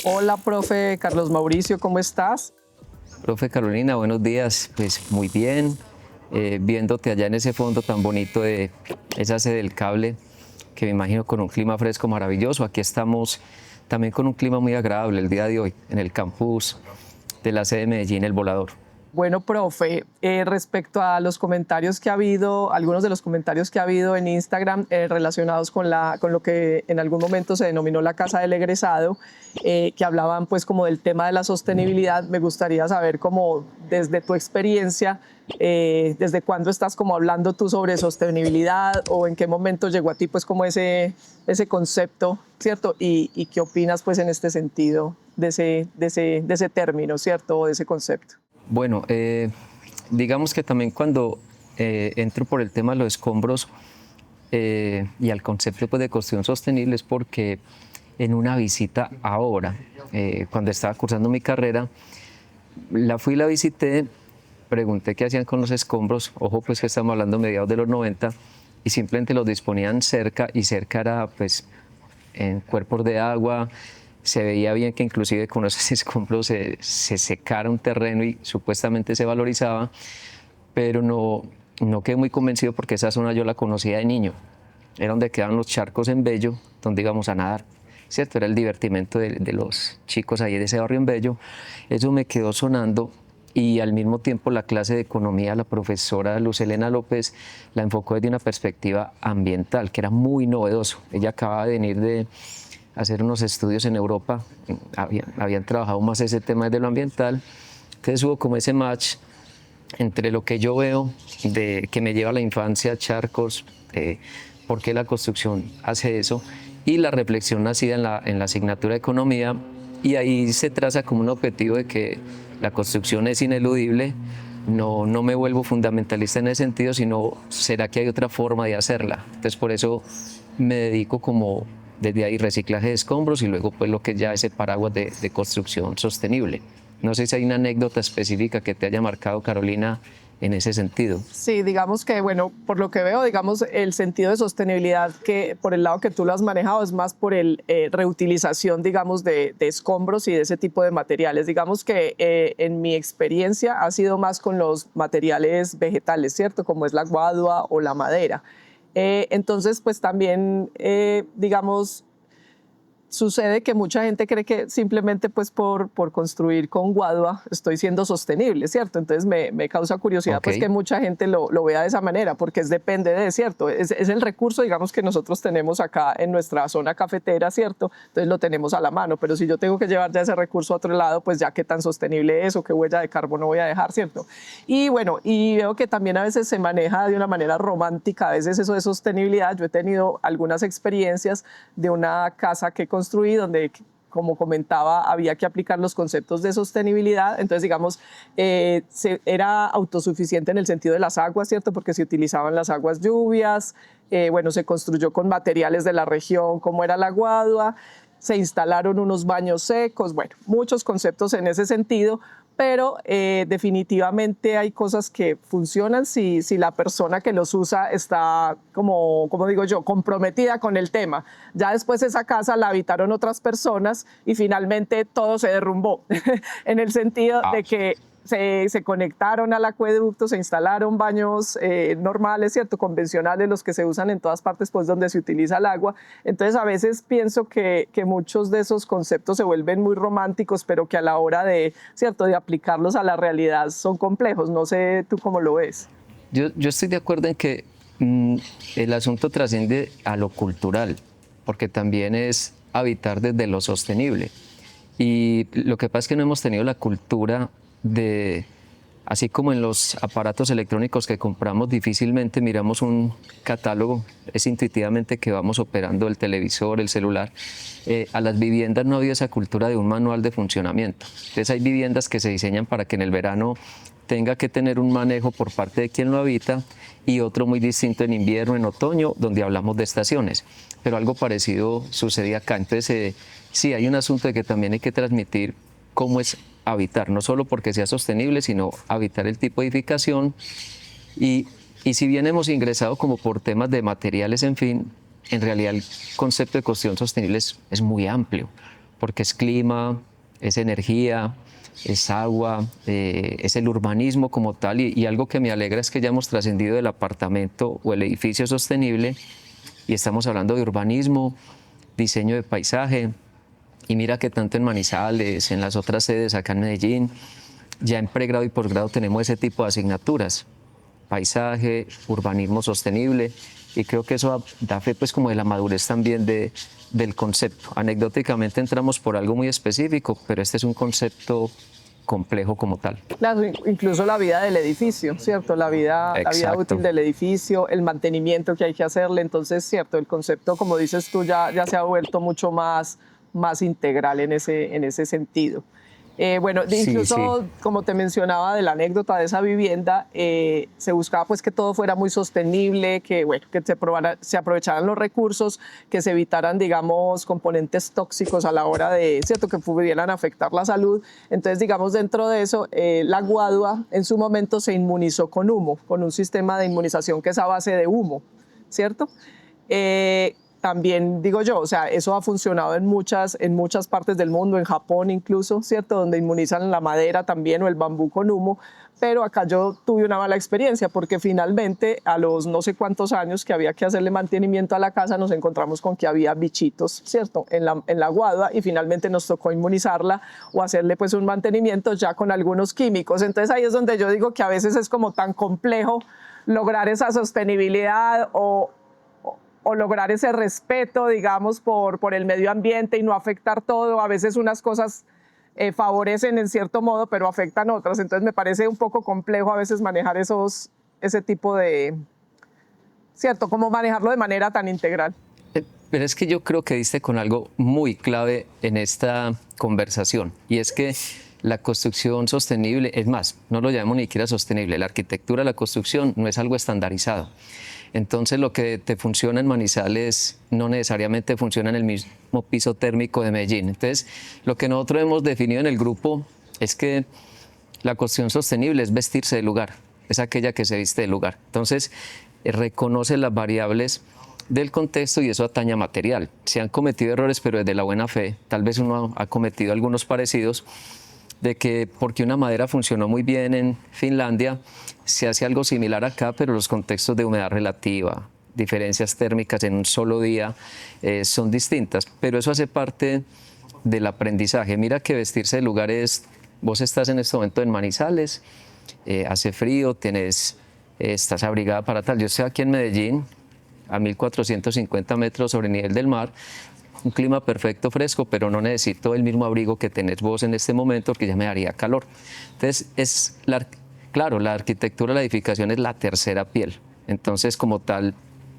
Hola, profe Carlos Mauricio, ¿cómo estás? Profe Carolina, buenos días. Pues muy bien, viéndote allá en ese fondo tan bonito de esa sede del cable, que me imagino con un clima fresco maravilloso. Aquí estamos también con un clima muy agradable el día de hoy en el campus de la sede de Medellín, El Volador. Bueno, profe, respecto a los comentarios que ha habido, algunos de los comentarios que ha habido en Instagram relacionados con lo que en algún momento se denominó la casa del egresado, que hablaban pues como del tema de la sostenibilidad, me gustaría saber como desde tu experiencia, desde cuándo estás como hablando tú sobre sostenibilidad o en qué momento llegó a ti pues como ese concepto, ¿cierto? Y qué opinas pues en este sentido de ese término, ¿cierto? O de ese concepto. Bueno, digamos que también cuando entro por el tema de los escombros y al concepto pues, de construcción sostenible es porque en una visita ahora, cuando estaba cursando mi carrera, la visité, pregunté qué hacían con los escombros, ojo pues que estamos hablando mediados de los 90, y simplemente los disponían cerca, y cerca era pues en cuerpos de agua. Se veía bien que inclusive con esos escombros se secara un terreno y supuestamente se valorizaba, pero no quedé muy convencido porque esa zona yo la conocía de niño. Era donde quedaban los charcos en Bello, donde íbamos a nadar, ¿cierto? Era el divertimento de los chicos ahí de ese barrio en Bello. Eso me quedó sonando, y al mismo tiempo la clase de economía, la profesora Luz Helena López la enfocó desde una perspectiva ambiental, que era muy novedoso. Ella acababa de venir de hacer unos estudios en Europa, habían trabajado más ese tema de lo ambiental, entonces hubo como ese match entre lo que yo veo, de que me lleva a la infancia, charcos, por qué la construcción hace eso, y la reflexión nacida en la asignatura de economía, y ahí se traza como un objetivo de que la construcción es ineludible. No me vuelvo fundamentalista en ese sentido, sino será que hay otra forma de hacerla. Entonces por eso me dedico como desde ahí reciclaje de escombros, y luego pues lo que ya es el paraguas de construcción sostenible. No sé si hay una anécdota específica que te haya marcado, Carolina, en ese sentido. Sí, digamos que, bueno, por lo que veo, digamos, el sentido de sostenibilidad que por el lado que tú lo has manejado es más por el reutilización, digamos, de escombros y de ese tipo de materiales. Digamos que en mi experiencia ha sido más con los materiales vegetales, ¿cierto? Como es la guadua o la madera. Entonces, pues también, digamos, sucede que mucha gente cree que simplemente pues por construir con guadua estoy siendo sostenible, ¿cierto? Entonces me causa curiosidad Ok. pues que mucha gente lo vea de esa manera, porque depende de, ¿cierto? Es el recurso, digamos, que nosotros tenemos acá en nuestra zona cafetera, ¿cierto? Entonces lo tenemos a la mano, pero si yo tengo que llevar ya ese recurso a otro lado, pues ya qué tan sostenible es o qué huella de carbono voy a dejar, ¿cierto? Y bueno, y veo que también a veces se maneja de una manera romántica, a veces eso de sostenibilidad. Yo he tenido algunas experiencias de una casa que construí donde, como comentaba, había que aplicar los conceptos de sostenibilidad. Entonces, digamos, era autosuficiente en el sentido de las aguas, ¿cierto? Porque se utilizaban las aguas lluvias, bueno, se construyó con materiales de la región como era la guadua, se instalaron unos baños secos, bueno, muchos conceptos en ese sentido, pero definitivamente hay cosas que funcionan si la persona que los usa está, como digo yo, comprometida con el tema. Ya después esa casa la habitaron otras personas y finalmente todo se derrumbó, en el sentido Ah, de que se conectaron al acueducto, se instalaron baños normales, ¿cierto? Convencionales, los que se usan en todas partes, pues donde se utiliza el agua. Entonces a veces pienso que muchos de esos conceptos se vuelven muy románticos, pero que a la hora de, ¿cierto?, de aplicarlos a la realidad son complejos. No sé tú cómo lo ves. yo estoy de acuerdo en que mm, el asunto trasciende a lo cultural, porque también es habitar desde lo sostenible. Y lo que pasa es que no hemos tenido la cultura de, así como en los aparatos electrónicos que compramos, difícilmente miramos un catálogo, es intuitivamente que vamos operando el televisor, el celular. A las viviendas no ha habido esa cultura de un manual de funcionamiento. Entonces hay viviendas que se diseñan para que en el verano tenga que tener un manejo por parte de quien lo habita, y otro muy distinto en invierno, en otoño, donde hablamos de estaciones. Pero algo parecido sucedía acá. Entonces, sí, hay un asunto de que también hay que transmitir cómo es habitar, no solo porque sea sostenible, sino habitar el tipo de edificación. Y, y si bien hemos ingresado como por temas de materiales, en fin, en realidad el concepto de construcción sostenible es muy amplio, porque es clima, es energía, es agua, es el urbanismo como tal, y algo que me alegra es que ya hemos trascendido del apartamento o el edificio sostenible y estamos hablando de urbanismo, diseño de paisaje, y mira que tanto en Manizales, en las otras sedes acá en Medellín, ya en pregrado y posgrado tenemos ese tipo de asignaturas, paisaje, urbanismo sostenible, y creo que eso da fe pues como de la madurez también del concepto. Anecdóticamente entramos por algo muy específico, pero este es un concepto complejo como tal. Claro, incluso la vida del edificio, ¿cierto? La vida útil del edificio, el mantenimiento que hay que hacerle. Entonces, cierto, el concepto, como dices tú, ya se ha vuelto mucho más integral en ese sentido. Bueno, incluso, sí, como te mencionaba de la anécdota de esa vivienda, se buscaba pues que todo fuera muy sostenible, que, bueno, que se aprovecharan los recursos, que se evitaran, digamos, componentes tóxicos a la hora de, ¿cierto?, que pudieran afectar la salud. Entonces, digamos, dentro de eso, la Guadua en su momento se inmunizó con humo, con un sistema de inmunización que es a base de humo, ¿cierto? También digo yo, o sea, eso ha funcionado en muchas partes del mundo, en Japón incluso, ¿cierto? Donde inmunizan la madera también o el bambú con humo, pero acá yo tuve una mala experiencia porque finalmente a los no sé cuántos años que había que hacerle mantenimiento a la casa nos encontramos con que había bichitos, ¿cierto? En la Guadua, y finalmente nos tocó inmunizarla o hacerle pues un mantenimiento ya con algunos químicos. Entonces ahí es donde yo digo que a veces es como tan complejo lograr esa sostenibilidad o lograr ese respeto, digamos, por el medio ambiente y no afectar todo. A veces unas cosas favorecen en cierto modo, pero afectan otras. Entonces me parece un poco complejo a veces manejar ese tipo de, ¿cierto? Cómo manejarlo de manera tan integral. Pero es que yo creo que diste con algo muy clave en esta conversación, y es que la construcción sostenible, es más, no lo llamamos ni siquiera sostenible, la arquitectura de la construcción no es algo estandarizado. Entonces lo que te funciona en Manizales no necesariamente funciona en el mismo piso térmico de Medellín. Entonces lo que nosotros hemos definido en el grupo es que la construcción sostenible es vestirse del lugar, es aquella que se viste del lugar. Entonces reconoce las variables del contexto y eso atañe a material. Se han cometido errores, pero desde la buena fe, tal vez uno ha cometido algunos parecidos, de que porque una madera funcionó muy bien en Finlandia, se hace algo similar acá, pero los contextos de humedad relativa, diferencias térmicas en un solo día son distintas, pero eso hace parte del aprendizaje. Mira que vestirse de lugar es, vos estás en este momento en Manizales, hace frío, estás abrigada para tal. Yo estoy aquí en Medellín, a 1450 metros sobre el nivel del mar, un clima perfecto, fresco, pero no necesito el mismo abrigo que tenés vos en este momento porque ya me daría calor. Entonces, claro, la arquitectura de la edificación es la tercera piel. Entonces, como tal,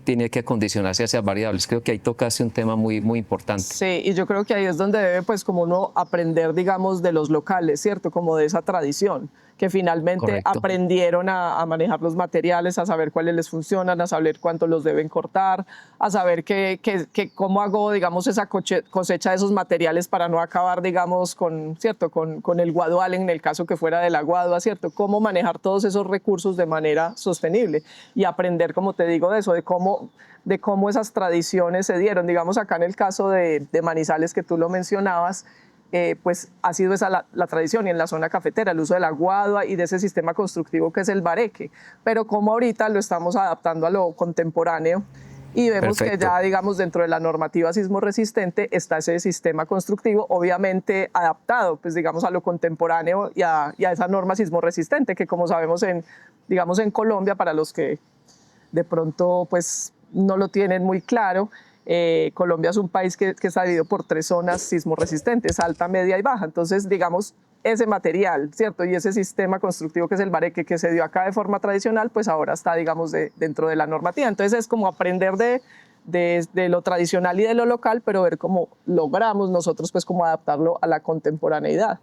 tiene que acondicionarse hacia variables. Creo que ahí tocaste un tema muy, muy importante. Sí, y yo creo que ahí es donde debe, pues, como uno aprender, digamos, de los locales, ¿cierto? Como de esa tradición, que finalmente Correcto. Aprendieron a manejar los materiales, a saber cuáles les funcionan, a saber cuánto los deben cortar, a saber cómo hago, digamos, esa cosecha de esos materiales para no acabar, digamos, ¿cierto? Con el guadual en el caso que fuera de la guadua, ¿cierto? Cómo manejar todos esos recursos de manera sostenible y aprender, como te digo, de eso, de cómo esas tradiciones se dieron. Digamos, acá en el caso de Manizales, que tú lo mencionabas, pues ha sido esa la tradición, y en la zona cafetera, el uso de la guadua y de ese sistema constructivo que es el bareque, pero como ahorita lo estamos adaptando a lo contemporáneo y vemos que ya, digamos, dentro de la normativa sismo resistente está ese sistema constructivo, obviamente adaptado, pues digamos, a lo contemporáneo y a esa norma sismo resistente, que como sabemos digamos, en Colombia, para los que de pronto pues no lo tienen muy claro, Colombia es un país que está dividido por 3 zonas sismo resistentes, alta, media y baja. Entonces, digamos, ese material, ¿cierto? Y ese sistema constructivo que es el bareque, que se dio acá de forma tradicional, pues ahora está, digamos, dentro de la normativa. Entonces es como aprender de lo tradicional y de lo local, pero ver cómo logramos nosotros pues como adaptarlo a la contemporaneidad.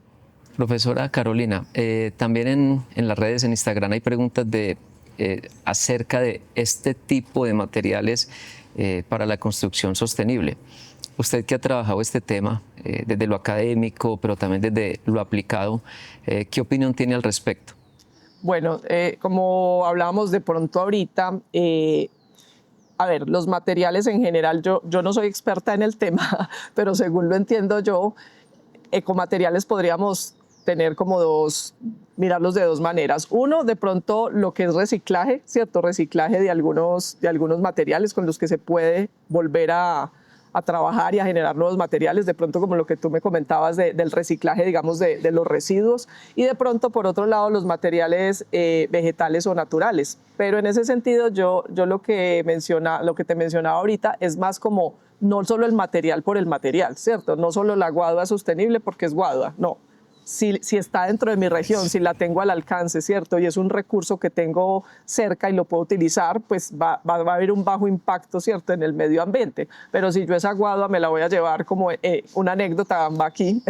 Profesora Carolina, también en las redes, en Instagram, hay preguntas acerca de este tipo de materiales para la construcción sostenible. Usted que ha trabajado este tema desde lo académico, pero también desde lo aplicado, ¿qué opinión tiene al respecto? Bueno, como hablábamos de pronto ahorita, a ver, los materiales en general, yo no soy experta en el tema, pero según lo entiendo yo, ecomateriales podríamos tener como mirarlos de dos maneras. Uno, de pronto lo que es reciclaje, ¿cierto? Reciclaje de algunos materiales con los que se puede volver a trabajar y a generar nuevos materiales, de pronto como lo que tú me comentabas del reciclaje, digamos, de los residuos, y de pronto, por otro lado, los materiales vegetales o naturales. Pero en ese sentido, yo lo que te mencionaba ahorita es más como no solo el material por el material, ¿cierto? No solo la guadua sostenible porque es guadua, no. Si está dentro de mi región, si la tengo al alcance, ¿cierto? Y es un recurso que tengo cerca y lo puedo utilizar, pues va a haber un bajo impacto, ¿cierto? En el medio ambiente. Pero si yo esa guadua me la voy a llevar como una anécdota va aquí.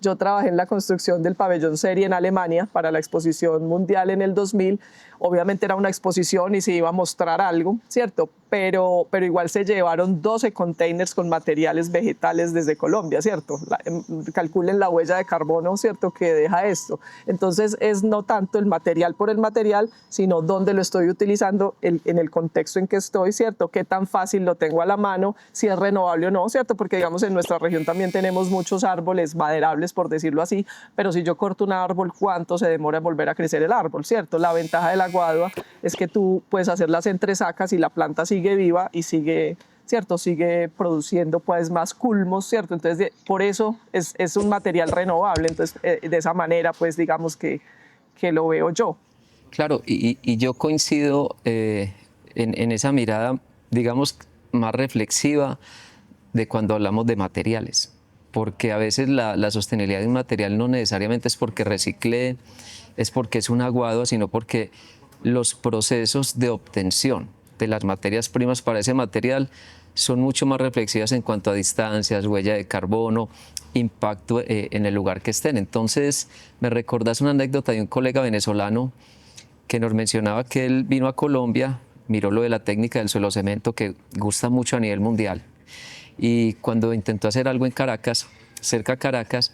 Yo trabajé en la construcción del pabellón Serie en Alemania para la exposición mundial en el 2000. Obviamente era una exposición y se iba a mostrar algo, ¿cierto? Pero igual se llevaron 12 containers con materiales vegetales desde Colombia, ¿cierto? Calculen la huella de carbono, ¿cierto?, que deja esto. Entonces es no tanto el material por el material, sino dónde lo estoy utilizando, en el contexto en que estoy, ¿cierto? Qué tan fácil lo tengo a la mano, si es renovable o no, ¿cierto? Porque digamos en nuestra región también tenemos muchos árboles maderables, por decirlo así, pero si yo corto un árbol, ¿cuánto se demora en volver a crecer el árbol, ¿cierto? La ventaja de la guadua es que tú puedes hacerlas entre sacas y la planta sigue viva y sigue, ¿cierto? Sigue produciendo pues más culmos, ¿cierto? Entonces por eso es un material renovable. Entonces de esa manera pues digamos que lo veo yo. Claro, y yo coincido en esa mirada, digamos, más reflexiva de cuando hablamos de materiales, porque a veces la sostenibilidad de un material no necesariamente es porque recicle, es porque es un aguado, sino porque los procesos de obtención de las materias primas para ese material son mucho más reflexivas en cuanto a distancias, huella de carbono, impacto en el lugar que estén. Entonces, me recordás una anécdota de un colega venezolano que nos mencionaba que él vino a Colombia, miró lo de la técnica del suelo cemento que gusta mucho a nivel mundial, y cuando intentó hacer algo en Caracas, cerca a Caracas,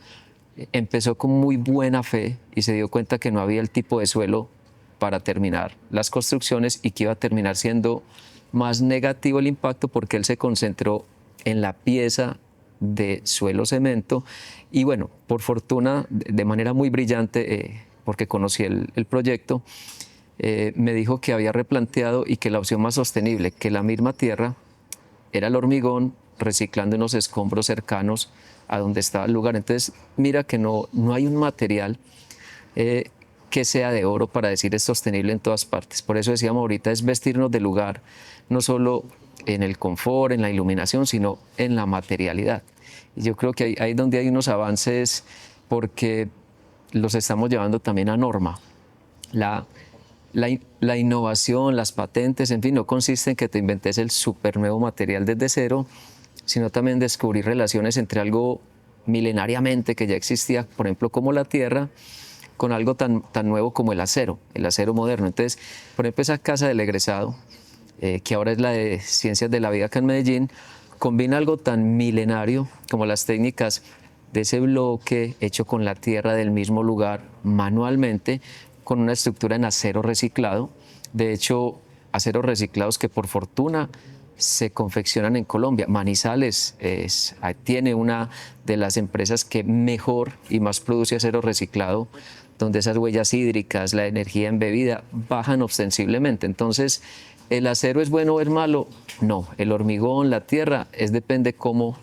empezó con muy buena fe y se dio cuenta que no había el tipo de suelo para terminar las construcciones y que iba a terminar siendo más negativo el impacto porque él se concentró en la pieza de suelo cemento y bueno, por fortuna, de manera muy brillante, porque conocí el proyecto, me dijo que había replanteado y que la opción más sostenible, que la misma tierra, era el hormigón reciclando unos escombros cercanos a donde estaba el lugar. Entonces, mira que no hay un material que sea de oro para decir es sostenible en todas partes. Por eso decíamos ahorita, es vestirnos del lugar, no solo en el confort, en la iluminación, sino en la materialidad. Y yo creo que ahí es donde hay unos avances porque los estamos llevando también a norma. La innovación, las patentes, en fin, no consiste en que te inventes el súper nuevo material desde cero, sino también descubrir relaciones entre algo milenariamente que ya existía, por ejemplo, como la tierra, con algo tan nuevo como el acero moderno. Entonces, por ejemplo, esa casa del egresado, que ahora es la de Ciencias de la Vida acá en Medellín, combina algo tan milenario como las técnicas de ese bloque hecho con la tierra del mismo lugar manualmente, con una estructura en acero reciclado. De hecho, aceros reciclados que por fortuna se confeccionan en Colombia. Manizales tiene una de las empresas que mejor y más produce acero reciclado, donde esas huellas hídricas, la energía embebida, bajan ostensiblemente. Entonces, ¿el acero es bueno o es malo? No. El hormigón, la tierra, depende cómo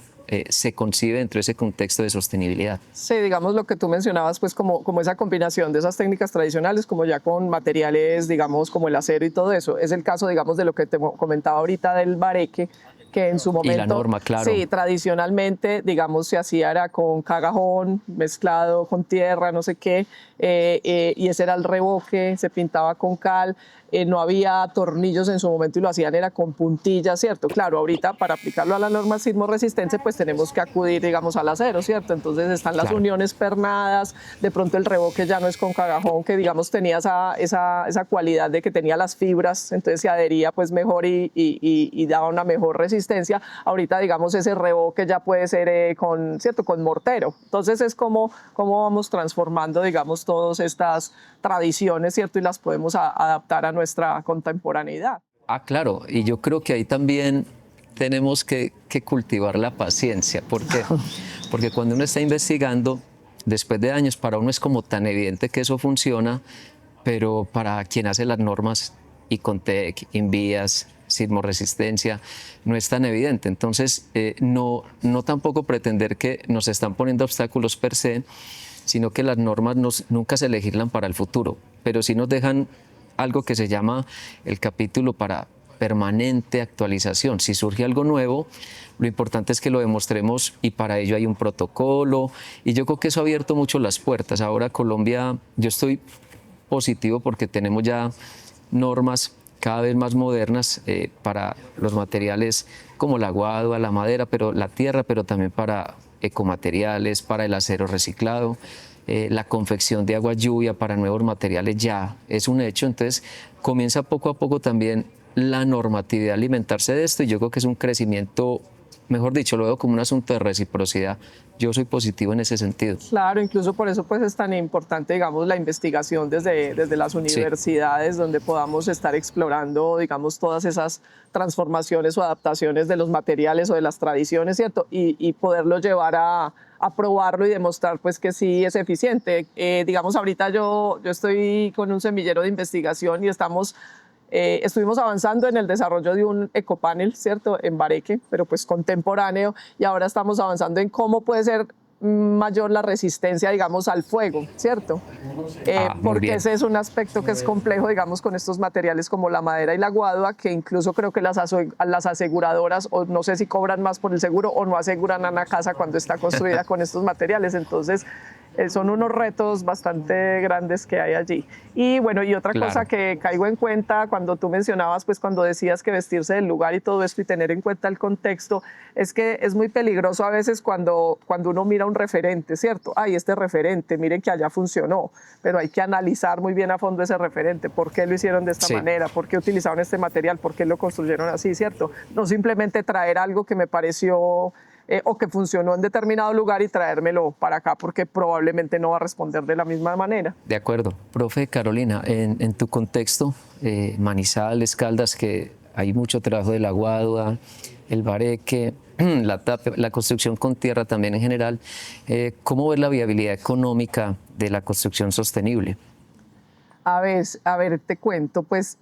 se concibe dentro de ese contexto de sostenibilidad. Sí, digamos lo que tú mencionabas, pues como esa combinación de esas técnicas tradicionales, como ya con materiales, digamos, como el acero y todo eso. Es el caso, digamos, de lo que te comentaba ahorita del bareque, que en su momento, y la norma, claro. Sí, tradicionalmente, digamos, se hacía era con cagajón mezclado con tierra, no sé qué, y ese era el revoque, se pintaba con cal, no había tornillos en su momento y lo hacían era con puntillas, ¿cierto? Claro, ahorita para aplicarlo a la norma sismo resistente, pues tenemos que acudir, digamos, al acero, ¿cierto? Entonces están las uniones pernadas, de pronto el revoque ya no es con cagajón, que digamos tenía esa cualidad de que tenía las fibras, entonces se adhería pues mejor y daba una mejor resistencia. Ahorita, digamos, ese revoque ya puede ser ¿cierto? Con mortero. Entonces es como vamos transformando, digamos, todas estas tradiciones, ¿cierto? Y las podemos adaptar a nuestra contemporaneidad. Ah, claro, y yo creo que ahí también tenemos que cultivar la paciencia, porque, porque cuando uno está investigando, después de años, para uno es como tan evidente que eso funciona, pero para quien hace las normas, Icontec, Invías, sismoresistencia, no es tan evidente. Entonces, no tampoco pretender que nos están poniendo obstáculos per se, sino que las normas nunca se legislan para el futuro, pero sí nos dejan algo que se llama el capítulo para permanente actualización. Si surge algo nuevo, lo importante es que lo demostremos y para ello hay un protocolo y yo creo que eso ha abierto mucho las puertas. Ahora Colombia, yo estoy positivo porque tenemos ya normas cada vez más modernas para los materiales como la guadua, la madera, pero la tierra, pero también para ecomateriales, para el acero reciclado, la confección de agua lluvia para nuevos materiales ya es un hecho. Entonces comienza poco a poco también la normatividad a alimentarse de esto y yo creo que es un crecimiento, mejor dicho, lo veo como un asunto de reciprocidad. Yo soy positivo en ese sentido. Claro, incluso por eso pues es tan importante, digamos, la investigación desde las universidades, donde podamos estar explorando, digamos, todas esas transformaciones o adaptaciones de los materiales o de las tradiciones, ¿cierto? Y poderlo llevar a probarlo y demostrar pues que sí es eficiente. Digamos, ahorita yo estoy con un semillero de investigación y estuvimos avanzando en el desarrollo de un ecopanel, ¿cierto? En Bareque, pero pues contemporáneo, y ahora estamos avanzando en cómo puede ser mayor la resistencia, digamos, al fuego, ¿cierto? Porque ese es un aspecto que es complejo, digamos, con estos materiales como la madera y la guadua, que incluso creo que las aseguradoras, o no sé si cobran más por el seguro o no aseguran a una casa cuando está construida con estos materiales. Entonces, son unos retos bastante grandes que hay allí. Y bueno, y otra cosa que caigo en cuenta cuando tú mencionabas, pues cuando decías que vestirse del lugar y todo esto y tener en cuenta el contexto, es que es muy peligroso a veces cuando uno mira un referente, ¿cierto? Ay, este referente, miren que allá funcionó, pero hay que analizar muy bien a fondo ese referente, por qué lo hicieron de esta manera, por qué utilizaron este material, por qué lo construyeron así, ¿cierto? No simplemente traer algo que me pareció o que funcionó en determinado lugar y traérmelo para acá porque probablemente no va a responder de la misma manera. De acuerdo. Profe Carolina, en tu contexto, Manizales, Caldas, que hay mucho trabajo de la guadua, el bareque, la construcción con tierra también en general, ¿cómo ves la viabilidad económica de la construcción sostenible? A ver, te cuento, pues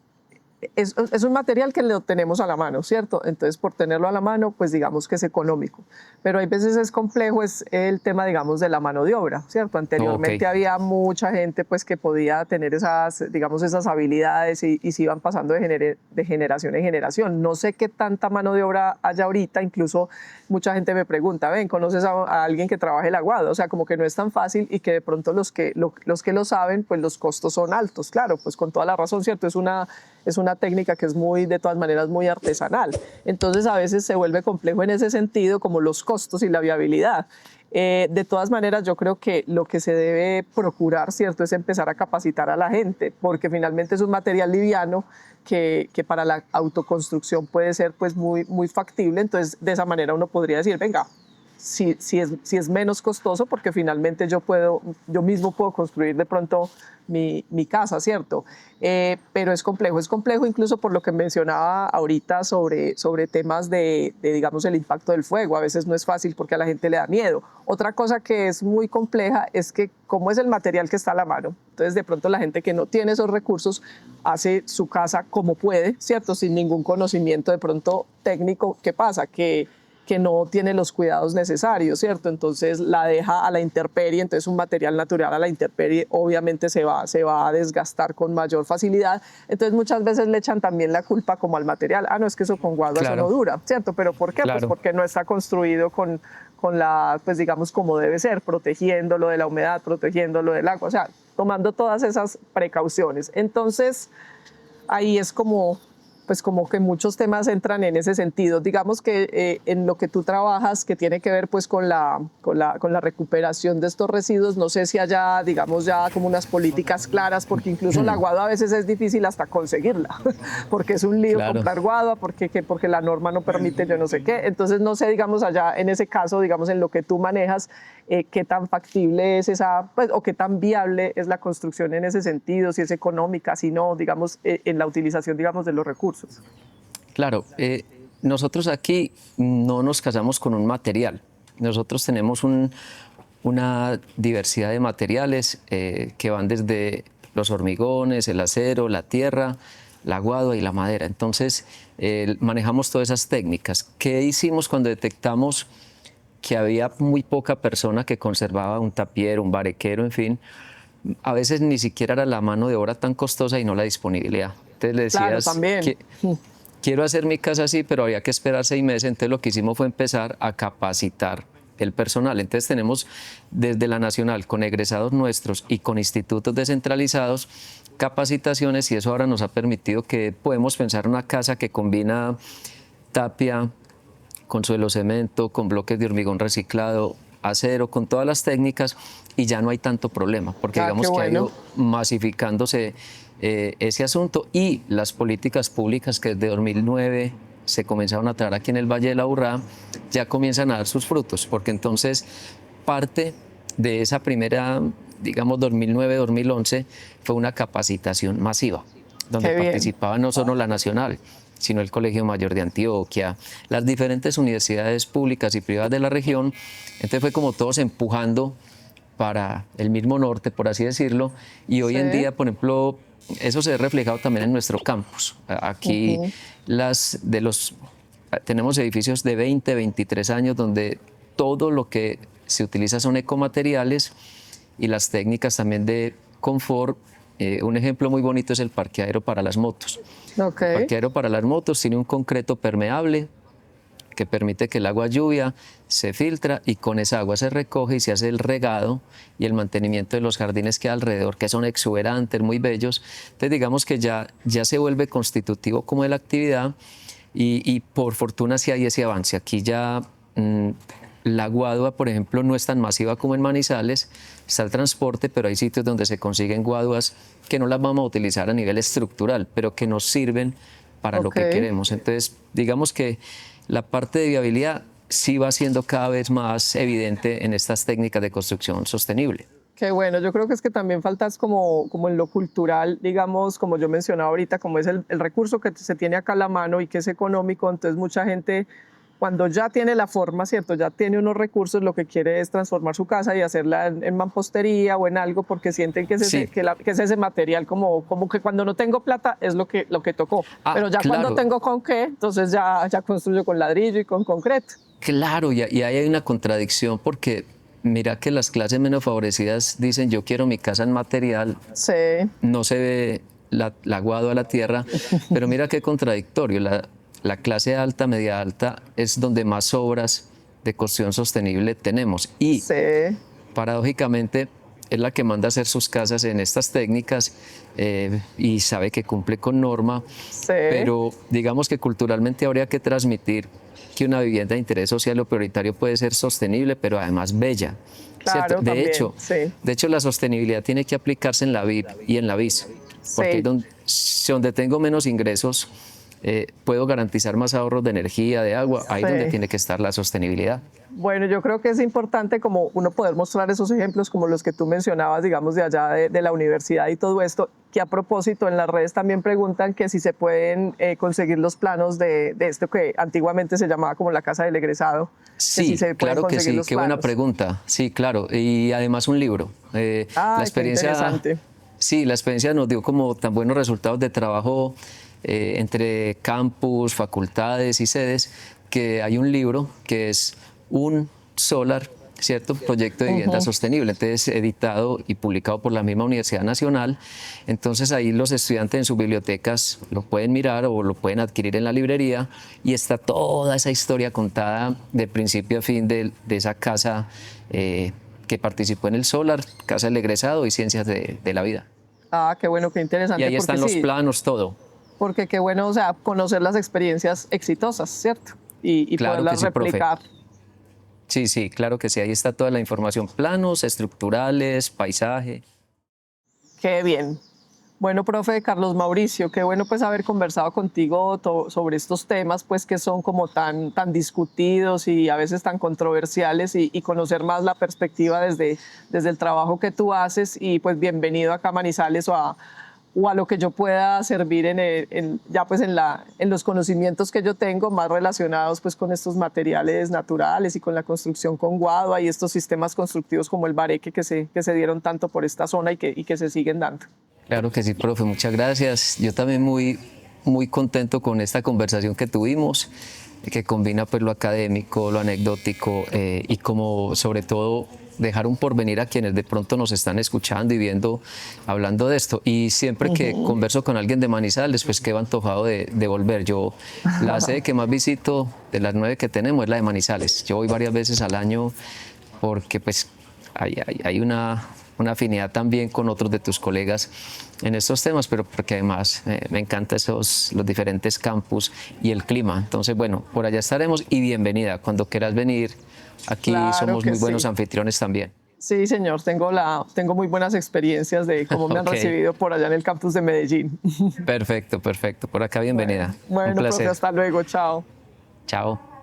es un material que lo tenemos a la mano, ¿cierto? Entonces, por tenerlo a la mano, pues digamos que es económico. Pero hay veces es complejo, es el tema, digamos, de la mano de obra, ¿cierto? Anteriormente había mucha gente pues que podía tener esas, digamos, esas habilidades y se iban pasando de generación en generación. No sé qué tanta mano de obra haya ahorita, incluso mucha gente me pregunta, ven, ¿conoces a alguien que trabaje el aguado? O sea, como que no es tan fácil y que de pronto los que lo saben, pues los costos son altos, claro, pues con toda la razón, ¿cierto? Es una técnica que es de todas maneras, muy artesanal. Entonces, a veces se vuelve complejo en ese sentido, como los costos y la viabilidad. De todas maneras, yo creo que lo que se debe procurar, ¿cierto?, es empezar a capacitar a la gente, porque finalmente es un material liviano que para la autoconstrucción puede ser pues muy factible. Entonces, de esa manera uno podría decir, venga, si es menos costoso, porque finalmente yo mismo puedo construir de pronto mi casa, ¿cierto? Pero es complejo incluso por lo que mencionaba ahorita sobre temas de, digamos, el impacto del fuego. A veces no es fácil porque a la gente le da miedo. Otra cosa que es muy compleja es que como es el material que está a la mano, entonces de pronto la gente que no tiene esos recursos hace su casa como puede, ¿cierto? Sin ningún conocimiento de pronto técnico. ¿Qué pasa? Que no tiene los cuidados necesarios, ¿cierto? Entonces la deja a la intemperie, entonces un material natural a la intemperie obviamente se va a desgastar con mayor facilidad. Entonces muchas veces le echan también la culpa como al material. No, es que eso con guadua eso no dura, ¿cierto? ¿Pero por qué? Pues porque no está construido con pues digamos como debe ser, protegiéndolo de la humedad, protegiéndolo del agua, o sea, tomando todas esas precauciones. Entonces ahí es como que muchos temas entran en ese sentido. Digamos que en lo que tú trabajas, que tiene que ver pues con la recuperación de estos residuos, no sé si haya, digamos, ya como unas políticas claras, porque incluso la guadua a veces es difícil hasta conseguirla, porque es un lío comprar guadua, porque la norma no permite yo no sé qué. Entonces no sé, digamos, allá en ese caso, digamos, en lo que tú manejas, qué tan factible es pues, o qué tan viable es la construcción en ese sentido, si es económica, si no, digamos, en la utilización, digamos, de los recursos. recursos. Claro, nosotros aquí no nos casamos con un material. Nosotros tenemos una diversidad de materiales que van desde los hormigones, el acero, la tierra, la guadua y la madera. Entonces, manejamos todas esas técnicas. ¿Qué hicimos cuando detectamos que había muy poca persona que conservaba un tapiero, un barequero, en fin? A veces ni siquiera era la mano de obra tan costosa y no la disponibilidad. Entonces le Claro, decías, también. quiero hacer mi casa así, pero había que esperar 6 meses. Entonces lo que hicimos fue empezar a capacitar el personal. Entonces tenemos desde la nacional, con egresados nuestros y con institutos descentralizados, capacitaciones, y eso ahora nos ha permitido que podemos pensar una casa que combina tapia con suelo cemento, con bloques de hormigón reciclado, acero, con todas las técnicas, y ya no hay tanto problema, porque digamos que ha ido masificándose ese asunto, y las políticas públicas que desde 2009 se comenzaron a traer aquí en el Valle de la Aburrá ya comienzan a dar sus frutos, porque entonces parte de esa primera, digamos 2009-2011, fue una capacitación masiva, donde participaba no solo la nacional, sino el Colegio Mayor de Antioquia, las diferentes universidades públicas y privadas de la región. Entonces fue como todos empujando para el mismo norte, por así decirlo, y hoy en día, por ejemplo, eso se ve reflejado también en nuestro campus. Aquí tenemos edificios de 20, 23 años donde todo lo que se utiliza son ecomateriales, y las técnicas también de confort. Un ejemplo muy bonito es el parqueadero para las motos. El parqueadero para las motos tiene un concreto permeable que permite que el agua lluvia se filtra, y con esa agua se recoge y se hace el regado y el mantenimiento de los jardines que hay alrededor, que son exuberantes, muy bellos. Entonces digamos que ya se vuelve constitutivo como de la actividad, y por fortuna sí hay ese avance. Aquí ya la guadua, por ejemplo, no es tan masiva como en Manizales, está el transporte, pero hay sitios donde se consiguen guaduas que no las vamos a utilizar a nivel estructural, pero que nos sirven para lo que queremos. Entonces, digamos que la parte de viabilidad sí va siendo cada vez más evidente en estas técnicas de construcción sostenible. Qué bueno, yo creo que es que también faltas como en lo cultural, digamos, como yo mencionaba ahorita, como es el recurso que se tiene acá a la mano y que es económico. Entonces mucha gente, cuando ya tiene la forma, ¿cierto? Ya tiene unos recursos, lo que quiere es transformar su casa y hacerla en mampostería o en algo, porque sienten que es ese material, como que cuando no tengo plata es lo que tocó. Pero ya cuando tengo con qué, entonces ya construyo con ladrillo y con concreto. Claro, y ahí hay una contradicción, porque mira que las clases menos favorecidas dicen: yo quiero mi casa en material, no se ve la guadua a la tierra, pero mira qué contradictorio. La clase alta, media alta, es donde más obras de construcción sostenible tenemos, y paradójicamente es la que manda a hacer sus casas en estas técnicas, y sabe que cumple con norma, pero digamos que culturalmente habría que transmitir que una vivienda de interés social o prioritario puede ser sostenible, pero además bella. Claro, de hecho, la sostenibilidad tiene que aplicarse en la VIP y en la BIS, porque donde tengo menos ingresos, puedo garantizar más ahorros de energía, de agua, ahí es donde tiene que estar la sostenibilidad. Bueno, yo creo que es importante como uno poder mostrar esos ejemplos como los que tú mencionabas, digamos, de allá de la universidad y todo esto, que a propósito en las redes también preguntan que si se pueden conseguir los planos de esto que antiguamente se llamaba como la casa del egresado. Sí, claro que sí, qué buena pregunta. Sí, claro, y además un libro. La experiencia, qué interesante. Sí, la experiencia nos dio como tan buenos resultados de trabajo entre campus, facultades y sedes, que hay un libro que es un solar, ¿cierto? Proyecto de vivienda sostenible, entonces editado y publicado por la misma Universidad Nacional. Entonces ahí los estudiantes en sus bibliotecas lo pueden mirar o lo pueden adquirir en la librería, y está toda esa historia contada de principio a fin de esa casa que participó en el solar, Casa del Egresado y Ciencias de la Vida. Ah, qué bueno, qué interesante. Y ahí están los planos, todo. Porque qué bueno, o sea, conocer las experiencias exitosas, ¿cierto? Y claro, poderlas replicar. Profe. Sí, claro que sí, ahí está toda la información, planos estructurales, paisaje. Qué bien. Bueno, profe Carlos Mauricio, qué bueno pues haber conversado contigo sobre estos temas pues que son como tan discutidos y a veces tan controversiales, y conocer más la perspectiva desde el trabajo que tú haces, y pues bienvenido acá a Manizales o o a lo que yo pueda servir ya pues en los conocimientos que yo tengo más relacionados pues con estos materiales naturales y con la construcción con guadua y estos sistemas constructivos como el bareque que se dieron tanto por esta zona y que se siguen dando. Claro que sí, profe, muchas gracias. Yo también muy contento con esta conversación que tuvimos, que combina pues lo académico, lo anecdótico y como sobre todo dejar un porvenir a quienes de pronto nos están escuchando y viendo, hablando de esto. Y siempre que converso con alguien de Manizales, pues quedo antojado de volver. Yo la sede que más visito de las 9 que tenemos es la de Manizales. Yo voy varias veces al año porque pues hay una afinidad también con otros de tus colegas en estos temas, pero porque además me encantan los diferentes campus y el clima. Entonces, bueno, por allá estaremos y bienvenida. Cuando quieras venir, aquí Claro somos que muy buenos sí. anfitriones también. Sí, señor, tengo muy buenas experiencias de cómo me han Ok. recibido por allá en el campus de Medellín. Perfecto, perfecto. Por acá bienvenida. Bueno, Un profe, placer. hasta luego, chao. Chao.